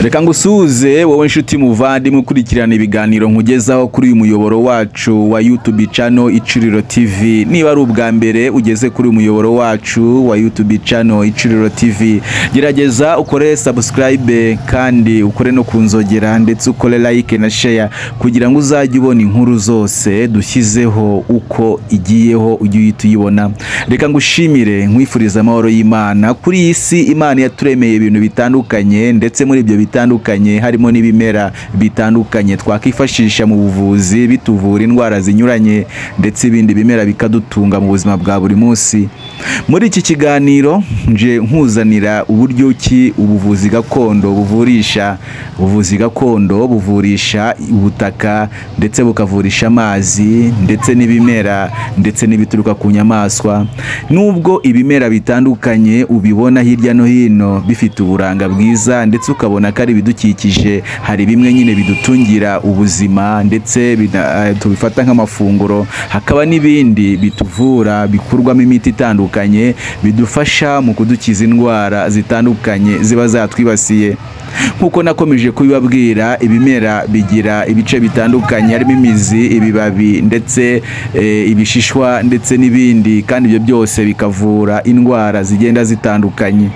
Reka ngusuze wowe nshuti muvandimwe ukurikirana ibiganiro nkugezaho kuri uyu muyoboro wacu wa YouTube channel Icuriro TV. Niba ari ubwa mbere ugeze kuri uyu muyoboro wacu wa YouTube channel Icuriro TV, gerageza ukore subscribe kandi ukore no kunzogera ndetse ukore like na share kugira ngo uzajye ubona inkuru zose dushyizeho uko igiyeho ujye uhita uyibona. Reka ngushimire nkwifuriza amahoro y'Imana. Kuri iyi si Imana yaturemeye ibintu bitandukanye, ndetse muri ibyo bitandukanye harimo n'ibimera bitandukanye twakifashisha mu buvuzi bituvura indwara zinyuranye, ndetse ibindi bimera bikadutunga mu buzima bwa buri munsi. Muri iki kiganiro nje nkuzanira uburyo ki ubuvuzi gakondo buvurisha. Ubuvuzi gakondo buvurisha ubutaka, ndetse bukavurisha amazi, ndetse n'ibimera, ndetse n'ibituruka ku nyamaswa. Nubwo ibimera bitandukanye ubibona hirya no hino bifite uburanga bwiza, ndetse ukabona ko ari ibidukikije, hari bimwe nyine bidutungira ubuzima ndetse tubifata nk'amafunguro, hakaba n'ibindi bituvura bikurwamo imiti itandukanye bidufasha mu kudukiza indwara zitandukanye ziba zatwibasiye. Nkuko nakomeje kubibabwira, ibimera bigira ibice bitandukanye, harimo imizi, ibibabi, ndetse ibishishwa, ndetse n'ibindi, kandi ibyo byose bikavura indwara zigenda zitandukanye.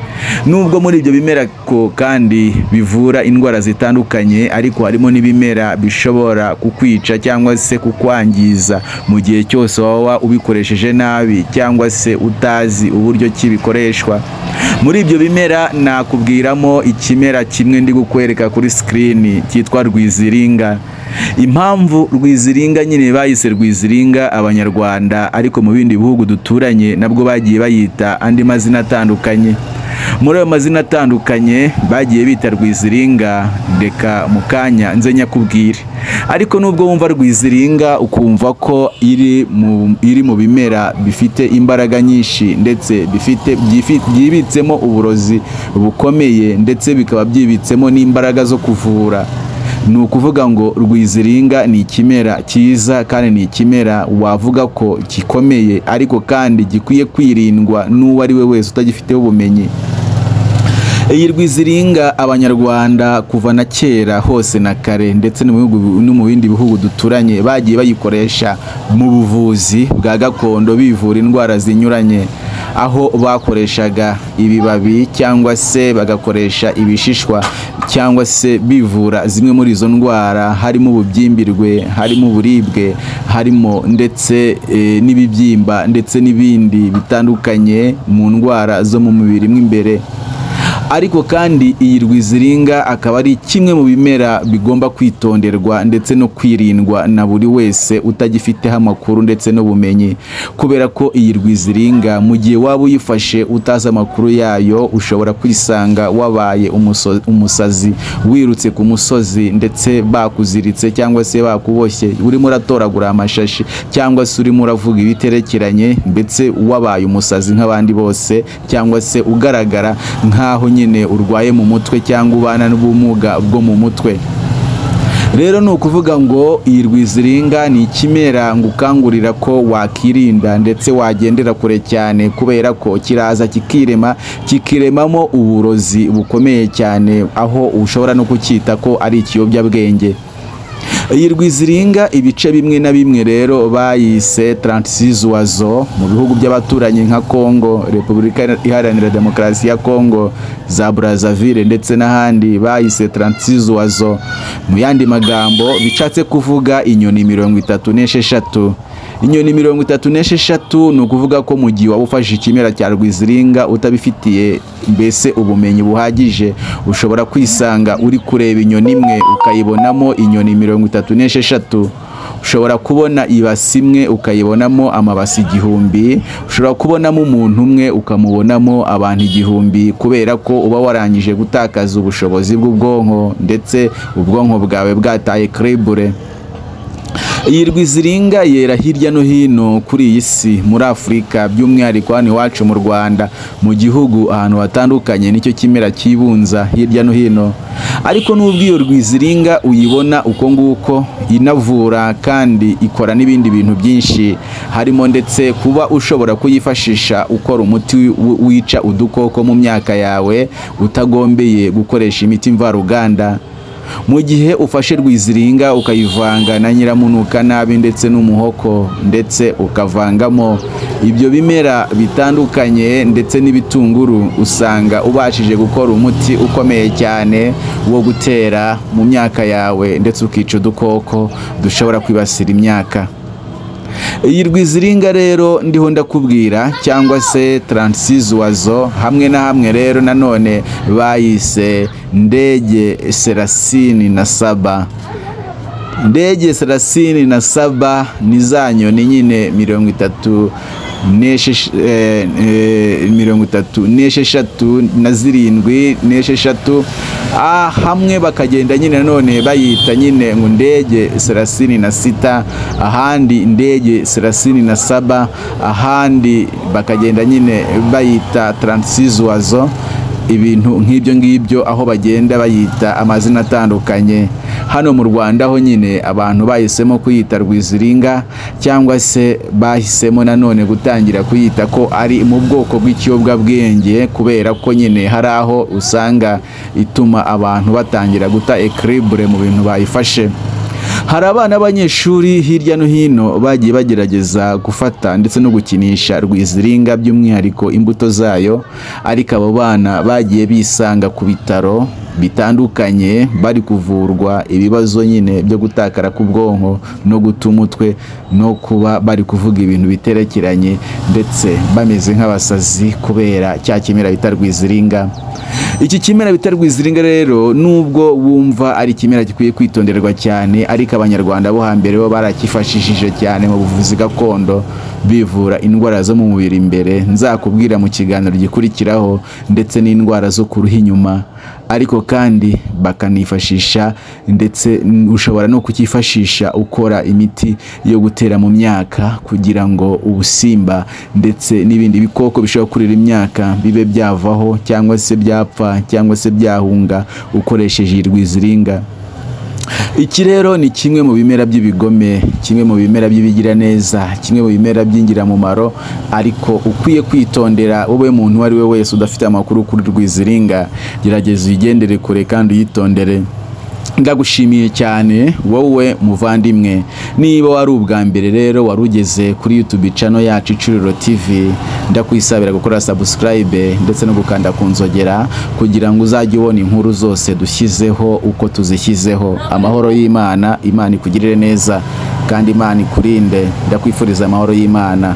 Nubwo muri ibyo bimera ko kandi bivura indwara zitandukanye, ariko harimo n'ibimera bishobora kukwica cyangwa se kukwangiza mu gihe cyose waba ubikoresheje nabi cyangwa se utazi uburyo ki bikoreshwa. Muri ibyo bimera nakubwiramo ikimera kimwe ndi kukwereka kuri screen cyitwa rwiziringa. Impamvu rwiziringa nyine bayise rwiziringa Abanyarwanda, ariko mu bindi bihugu duturanye nabwo bagiye bayita andi mazina atandukanye. Muri ayo mazina atandukanye bagiye bita rwiziringa, reka mukanya nze nyakubwire. Ariko nubwo wumva rwiziringa ukumva ko iri mu bimera bifite imbaraga nyinshi, ndetse byibitsemo uburozi bukomeye, ndetse bikaba byibitsemo n'imbaraga zo kuvura. Ni ukuvuga ngo rwiziringa ni ikimera cyiza, kandi ni ikimera wavuga ko gikomeye, ariko kandi gikwiye kwirindwa n'uwo ari we wese utagifiteho ubumenyi. Iyi rwiziringa Abanyarwanda kuva na kera hose na kare, ndetse no mu bindi bihugu duturanye bagiye bayikoresha mu buvuzi bwa gakondo bivura indwara zinyuranye, aho bakoreshaga ibibabi cyangwa se bagakoresha ibishishwa, cyangwa se bivura zimwe muri izo ndwara, harimo ububyimbirwe, harimo uburibwe, harimo ndetse n'ibibyimba, ndetse n'ibindi bitandukanye mu ndwara zo mu mubiri mo imbere. Ariko kandi iyi rwiziringa akaba ari kimwe mu bimera bigomba kwitonderwa ndetse no kwirindwa na buri wese utagifiteho amakuru ndetse n'ubumenyi, kubera ko iyi rwiziringa mu gihe waba uyifashe utazi amakuru yayo, ushobora kwisanga wabaye umusazi wirutse ku musozi, ndetse bakuziritse cyangwa se bakuboshye urimo uratoragura amashashi, cyangwa se urimo uravuga ibiterekeranye, ndetse wabaye umusazi nk'abandi bose, cyangwa se ugaragara nk'aho nyine urwaye mu mutwe cyangwa ubana n'ubumuga bwo mu mutwe. Rero ni ukuvuga ngo iyi rwiziringa ni ikimera ngukangurira ko wakirinda, ndetse wagendera kure cyane, kubera ko kiraza kikiremamo uburozi bukomeye cyane, aho ushobora no kucyita ko ari ikiyobyabwenge. Iyi rwiziringa ibice bimwe na bimwe rero bayise 36 oiseaux mu bihugu by'abaturanyi nka Congo, Repubulika Iharanira Demokarasi ya Congo, za Brazzaville, ndetse n'ahandi bayise 36 oiseaux. Mu yandi magambo bishatse kuvuga inyoni 36. Inyoni 36 ni ukuvuga ko mu gihe waba ufashe ikimera cya rwiziringa utabifitiye mbese ubumenyi buhagije, ushobora kwisanga uri kureba inyoni imwe ukayibonamo inyoni 36. Ushobora kubona ibasi imwe ukayibonamo amabasi 1000, ushobora kubonamo umuntu umwe ukamubonamo abantu 1000, kubera ko uba warangije gutakaza ubushobozi bw'ubwonko, ndetse ubwonko bwawe bwataye kribre. Iyi rwiziringa yera hirya no hino kuri iyi si, muri Afurika by'umwihariko hano iwacu mu Rwanda, mu gihugu ahantu hatandukanye nicyo kimera kibunza hirya no hino. Ariko nubwo iyo rwiziringa uyibona uko nguko, inavura kandi ikora n'ibindi bintu byinshi, harimo ndetse kuba ushobora kuyifashisha ukora umuti wica udukoko mu myaka yawe utagombeye gukoresha imiti mvaruganda. Mu gihe ufashe rwiziringa ukayivanga na nyiramunuka nabi ndetse n'umuhoko, ndetse ukavangamo ibyo bimera bitandukanye ndetse n'ibitunguru, usanga ubashije gukora umuti ukomeye cyane wo gutera mu myaka yawe ndetse ukica udukoko dushobora kwibasira imyaka. Iyi rwiziringa rero ndiho ndakubwira, cyangwa se transizwazo, hamwe na hamwe rero nanone bayise ndege serasini na saba. Ndege serasini na saba ni za nyoni nyine 33 n'esheshatu hamwe bakagenda nyine nanone bayita nyine ngo ndege serasini na sita, ahandi ndege serasini na saba, ahandi bakagenda nyine bayita transizwazo. Ibintu nk'ibyo ngibyo aho bagenda bayita amazina atandukanye. Hano mu Rwanda ho nyine abantu bahisemo kuyita rwiziringa, cyangwa se bahisemo nanone gutangira kuyita ko ari mu bwoko bw'ikiyobyabwenge, kubera ko nyine hari aho usanga ituma abantu batangira guta equilibre mu bintu bayifashe. Hari abana b'abanyeshuri hirya no hino bagiye bagerageza gufata ndetse no gukinisha rwiziringa by'umwihariko imbuto zayo, ariko abo bana bagiye bisanga ku bitaro bitandukanye bari kuvurwa ibibazo nyine byo gutakara k'ubwonko no guta umutwe no kuba bari kuvuga ibintu biterekeranye, ndetse bameze nk'abasazi kubera cya kimera bita rwiziringa. Iki kimera bita rwiziringa rero nubwo wumva ari kimera gikwiye kwitonderwa cyane, ariko abanyarwanda bo hambere bo barakifashishije cyane mu buvuzi gakondo bivura indwara zo mu mubiri imbere, nzakubwira mu kiganiro gikurikiraho, ndetse n'indwara zo ku ruhu inyuma. Ariko kandi bakanifashisha, ndetse ushobora no kukifashisha ukora imiti yo gutera mu myaka kugira ngo ubusimba ndetse n'ibindi bikoko bishobora kurira imyaka bibe byavaho, cyangwa se byapfa, cyangwa se byahunga ukoresheje rwiziringa. Iki rero ni kimwe mu bimera by'ibigome, kimwe mu bimera by'ibigira neza, kimwe mu bimera by'ingirakamaro, ariko ukwiye kwitondera wowe muntu wari we wese udafite amakuru kuri rwiziringa. Gerageza uyigendere kure kandi uyitondere. Ndagushimiye cyane wowe muvandimwe. Niba wari ubwa mbere rero warugeze kuri YouTube channel yacu Icuriro TV, ndakwisabira gukora subscribe ndetse no gukanda ku nzogera kugira ngo uzajye ubona inkuru zose dushyizeho uko tuzishyizeho. Amahoro y'Imana, Imana ikugirire neza kandi Imana ikurinde. Ndakwifuriza amahoro y'Imana.